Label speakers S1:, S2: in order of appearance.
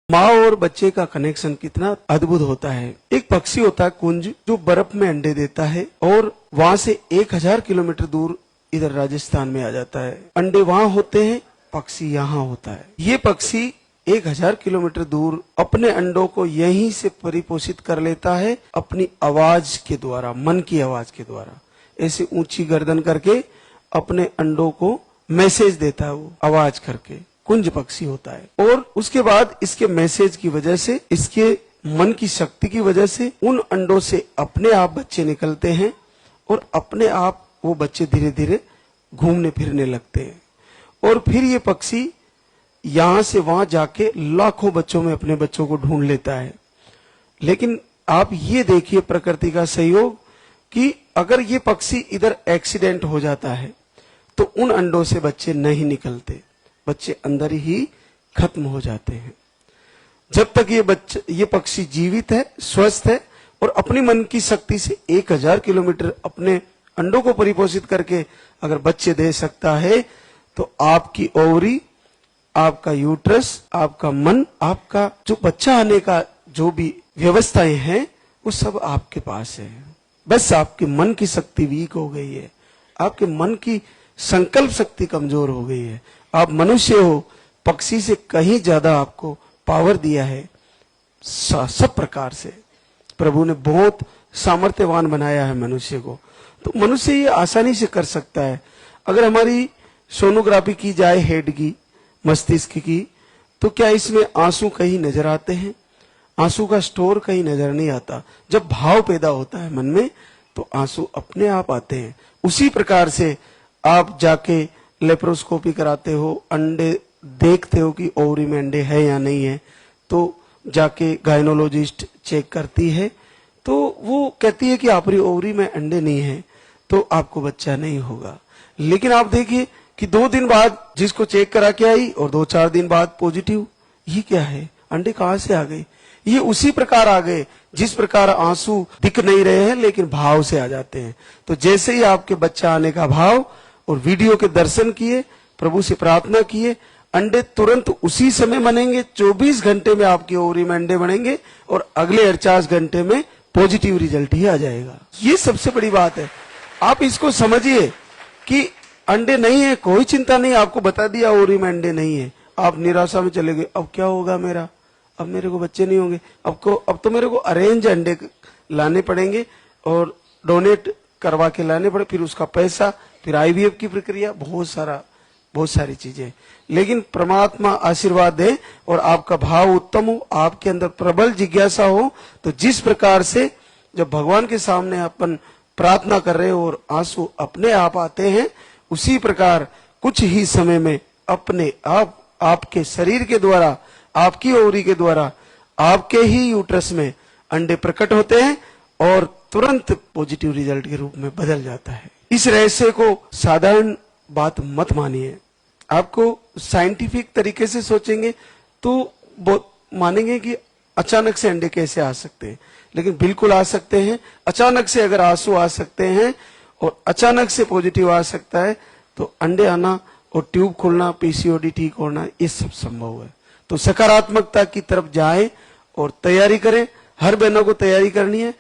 S1: माँ और बच्चे का कनेक्शन कितना अद्भुत होता है। एक पक्षी होता है कुंज, जो बर्फ में अंडे देता है और वहाँ से 1000 किलोमीटर दूर इधर राजस्थान में आ जाता है। अंडे वहाँ होते हैं, पक्षी यहाँ होता है। ये पक्षी 1000 किलोमीटर दूर अपने अंडों को यहीं से परिपोषित कर लेता है अपनी आवाज के द्वारा, मन की आवाज के द्वारा। ऐसे ऊंची गर्दन करके अपने अंडों को मैसेज देता है, वो आवाज करके। कुंज पक्षी होता है। और उसके बाद इसके मैसेज की वजह से, इसके मन की शक्ति की वजह से उन अंडों से अपने आप बच्चे निकलते हैं और अपने आप वो बच्चे धीरे धीरे घूमने फिरने लगते हैं। और फिर ये पक्षी यहां से वहां जाके लाखों बच्चों में अपने बच्चों को ढूंढ लेता है। लेकिन आप ये देखिए प्रकृति का सहयोग कि अगर ये पक्षी इधर एक्सीडेंट हो जाता है तो उन अंडों से बच्चे नहीं निकलते, बच्चे अंदर ही खत्म हो जाते हैं। जब तक ये पक्षी जीवित है, स्वस्थ है और अपनी मन की शक्ति से 1000 किलोमीटर अपने अंडों को परिपोषित करके अगर बच्चे दे सकता है, तो आपकी ओवरी, आपका यूट्रस, आपका मन, आपका जो बच्चा आने का जो भी व्यवस्थाएं हैं, वो सब आपके पास है। बस आपके मन की शक्ति वीक हो गई है, आपके मन की संकल्प शक्ति कमजोर हो गई है। आप मनुष्य हो, पक्षी से कहीं ज्यादा आपको पावर दिया है। सब प्रकार से प्रभु ने बहुत सामर्थ्यवान बनाया है मनुष्य को। तो मनुष्य ये आसानी से कर सकता है। अगर हमारी सोनोग्राफी की जाए हेड की, मस्तिष्क की, तो क्या इसमें आंसू कहीं नजर आते हैं? आंसू का स्टोर कहीं नजर नहीं आता। जब भाव पैदा होता है मन में तो आंसू अपने आप आते हैं। उसी प्रकार से आप जाके लेप्रोस्कोपी कराते हो, अंडे देखते हो कि ओवरी में अंडे है या नहीं है, तो जाके गायनोलॉजिस्ट चेक करती है, तो वो कहती है कि आपकी ओवरी में अंडे नहीं है, तो आपको बच्चा नहीं होगा। लेकिन आप देखिए कि 2 दिन बाद जिसको चेक करा के आई और 2-4 दिन बाद पॉजिटिव, ये क्या है? अंडे कहाँ से आ गए? ये उसी प्रकार आ गए जिस प्रकार आंसू दिख नहीं रहे हैं लेकिन भाव से आ जाते हैं। तो जैसे ही आपके बच्चा आने का भाव और वीडियो के दर्शन किए, प्रभु से प्रार्थना किए, अंडे तुरंत उसी समय बनेंगे। 24 घंटे में आपकी ओवरी में अंडे बनेंगे और अगले 48 घंटे में पॉजिटिव रिजल्ट ही आ जाएगा। ये सबसे बड़ी बात है। आप इसको समझिए कि अंडे नहीं है, कोई चिंता नहीं, आपको बता दिया ओवरी में अंडे नहीं है, आप निराशा में चले गए। अब क्या होगा मेरा? अब मेरे को बच्चे नहीं होंगे। अब तो मेरे को अरेंज अंडे लाने पड़ेंगे और डोनेट करवा के लाने पड़े, फिर उसका पैसा, फिर आईवीएफ की प्रक्रिया, बहुत सारी चीजें। लेकिन परमात्मा आशीर्वाद दे और आपका भाव उत्तम हो, आपके अंदर प्रबल जिज्ञासा हो, तो जिस प्रकार से जब भगवान के सामने अपन प्रार्थना कर रहे हो और आंसू अपने आप आते हैं, उसी प्रकार कुछ ही समय में अपने आप आपके शरीर के द्वारा, आपकी ओवरी के द्वारा, आपके ही यूट्रस में अंडे प्रकट होते हैं और तुरंत पॉजिटिव रिजल्ट के रूप में बदल जाता है। इस रहस्य को साधारण बात मत मानिए। आपको साइंटिफिक तरीके से सोचेंगे तो मानेंगे कि अचानक से अंडे कैसे आ सकते हैं, लेकिन बिल्कुल आ सकते हैं। अचानक से अगर आंसू आ सकते हैं और अचानक से पॉजिटिव आ सकता है, तो अंडे आना और ट्यूब खुलना, पीसीओडी ठीक होना, ये सब संभव है। तो सकारात्मकता की तरफ जाएं और तैयारी करें। हर बहनों को तैयारी करनी है।